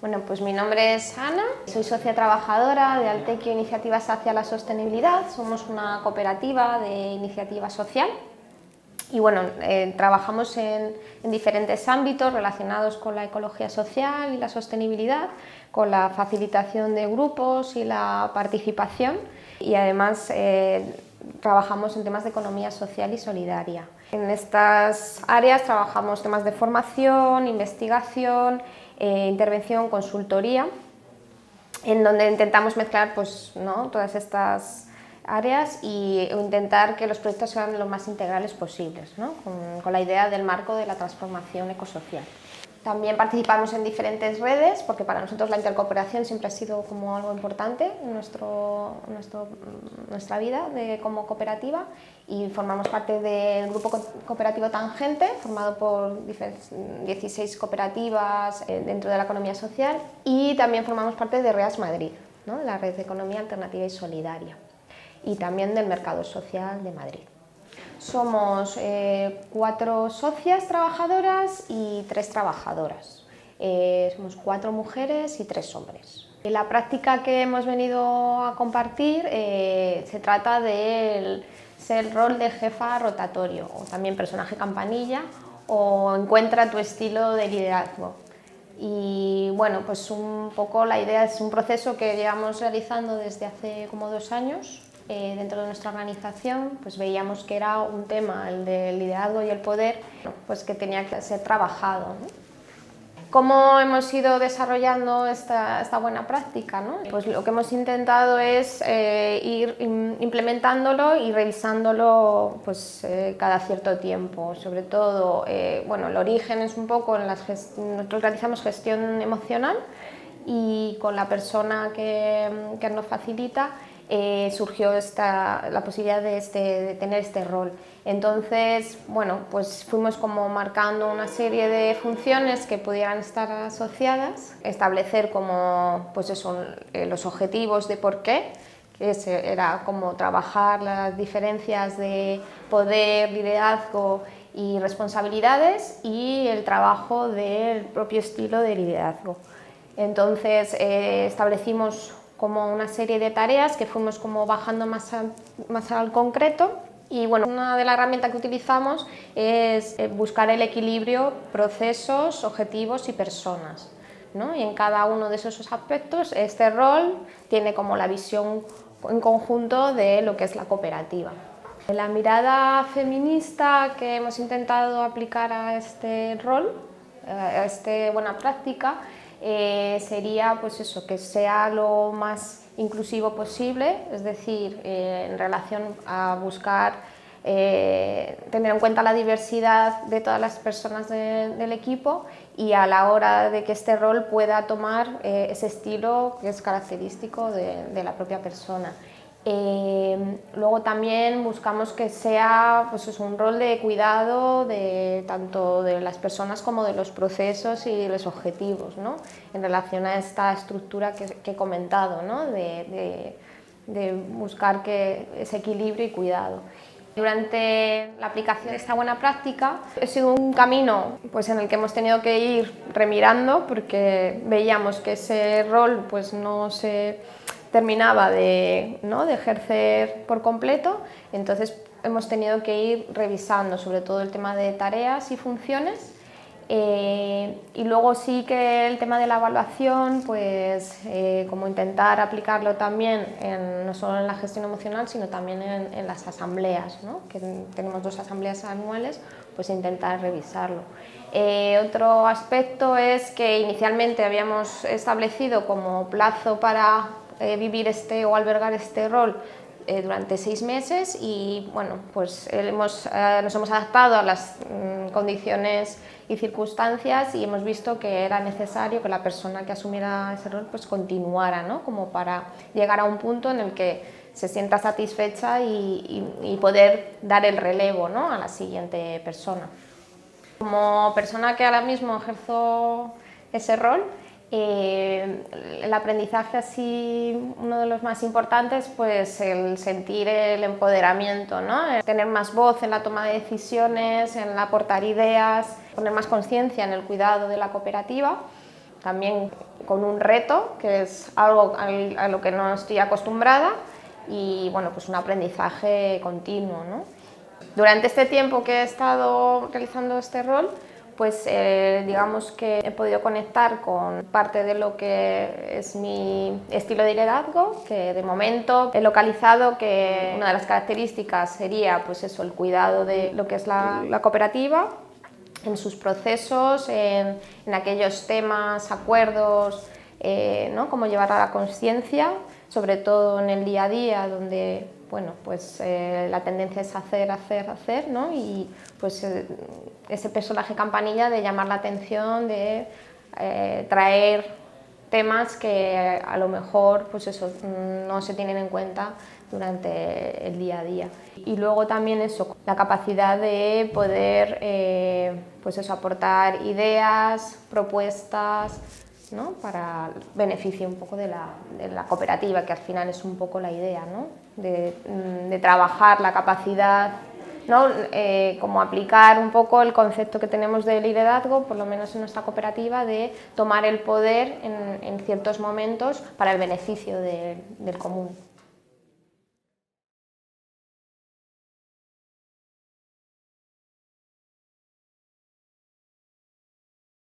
Bueno, pues mi nombre es Ana, soy socia trabajadora de Altequio Iniciativas hacia la Sostenibilidad. Somos una cooperativa de iniciativa social y bueno, trabajamos en diferentes ámbitos relacionados con la ecología social y la sostenibilidad, con la facilitación de grupos y la participación, y además trabajamos en temas de economía social y solidaria. En estas áreas trabajamos temas de formación, investigación, intervención, consultoría, en donde intentamos mezclar todas estas áreas y intentar que los proyectos sean lo más integrales posibles, ¿no? con la idea del marco de la transformación ecosocial. También participamos en diferentes redes, porque para nosotros la intercooperación siempre ha sido como algo importante en nuestra vida como cooperativa, y formamos parte del grupo cooperativo Tangente, formado por 16 cooperativas dentro de la economía social, y también formamos parte de REAS Madrid, ¿no? La Red de Economía Alternativa y Solidaria, y también del Mercado Social de Madrid. Somos 4 socias trabajadoras y 3 trabajadoras. Somos 4 mujeres y 3 hombres. La práctica que hemos venido a compartir se trata del ser el rol de jefa rotatorio, o también personaje campanilla, o encuentra tu estilo de liderazgo. Y bueno, pues un poco la idea es un proceso que llevamos realizando desde hace como 2 años. Dentro de nuestra organización pues veíamos que era un tema, el del liderazgo y el poder, pues que tenía que ser trabajado, ¿no? ¿Cómo hemos ido desarrollando esta buena práctica, ¿no? Pues lo que hemos intentado es ir implementándolo y revisándolo pues, cada cierto tiempo. Sobre todo, bueno, el origen es un poco, nosotros realizamos gestión emocional, y con la persona que nos facilita surgió la posibilidad de tener este rol. Entonces, bueno, pues fuimos como marcando una serie de funciones que pudieran estar asociadas, establecer como, pues eso, los objetivos de por qué, que era como trabajar las diferencias de poder, liderazgo y responsabilidades, y el trabajo del propio estilo de liderazgo. Entonces establecimos como una serie de tareas que fuimos como bajando más al concreto, y bueno, una de las herramientas que utilizamos es buscar el equilibrio procesos, objetivos y personas, ¿no? Y en cada uno de esos aspectos este rol tiene como la visión en conjunto de lo que es la cooperativa. La mirada feminista que hemos intentado aplicar a este rol, a esta buena práctica, sería pues eso, que sea lo más inclusivo posible, es decir, en relación a buscar tener en cuenta la diversidad de todas las personas del equipo, y a la hora de que este rol pueda tomar ese estilo que es característico de la propia persona. Luego también buscamos que sea pues eso, un rol de cuidado tanto de las personas como de los procesos y los objetivos, ¿no? En relación a esta estructura que he comentado, ¿no? de buscar ese equilibrio y cuidado. Durante la aplicación de esta buena práctica ha sido un camino pues, en el que hemos tenido que ir remirando, porque veíamos que ese rol pues, no se terminaba de ejercer por completo. Entonces hemos tenido que ir revisando sobre todo el tema de tareas y funciones, y luego sí que el tema de la evaluación, pues como intentar aplicarlo también no solo en la gestión emocional, sino también en las asambleas, ¿no? Que tenemos 2 asambleas anuales, pues intentar revisarlo. Otro aspecto es que inicialmente habíamos establecido como plazo para vivir o albergar este rol durante 6 meses, y bueno, pues nos hemos adaptado a las condiciones y circunstancias, y hemos visto que era necesario que la persona que asumiera ese rol pues continuara, ¿no? Como para llegar a un punto en el que se sienta satisfecha y poder dar el relevo, ¿no? A la siguiente persona. Como persona que ahora mismo ejerzo ese rol, el aprendizaje así, uno de los más importantes, pues el sentir el empoderamiento, ¿no? El tener más voz en la toma de decisiones, en aportar ideas, poner más conciencia en el cuidado de la cooperativa, también con un reto, que es algo a lo que no estoy acostumbrada, y bueno, pues un aprendizaje continuo, ¿no? Durante este tiempo que he estado realizando este rol, pues digamos que he podido conectar con parte de lo que es mi estilo de liderazgo, que de momento he localizado que una de las características sería pues eso, el cuidado de lo que es la cooperativa, en sus procesos, en aquellos temas, acuerdos, ¿no? Cómo llevar a la conciencia, sobre todo en el día a día, donde bueno, pues, la tendencia es hacer, ¿no? Y pues ese personaje campanilla de llamar la atención, de traer temas que a lo mejor pues eso, no se tienen en cuenta durante el día a día. Y luego también eso, la capacidad de poder pues eso, aportar ideas, propuestas, ¿no? Para beneficio un poco de la cooperativa, que al final es un poco la idea, ¿no? de trabajar la capacidad, ¿no? Como aplicar un poco el concepto que tenemos de liderazgo, por lo menos en nuestra cooperativa, de tomar el poder en ciertos momentos para el beneficio del común.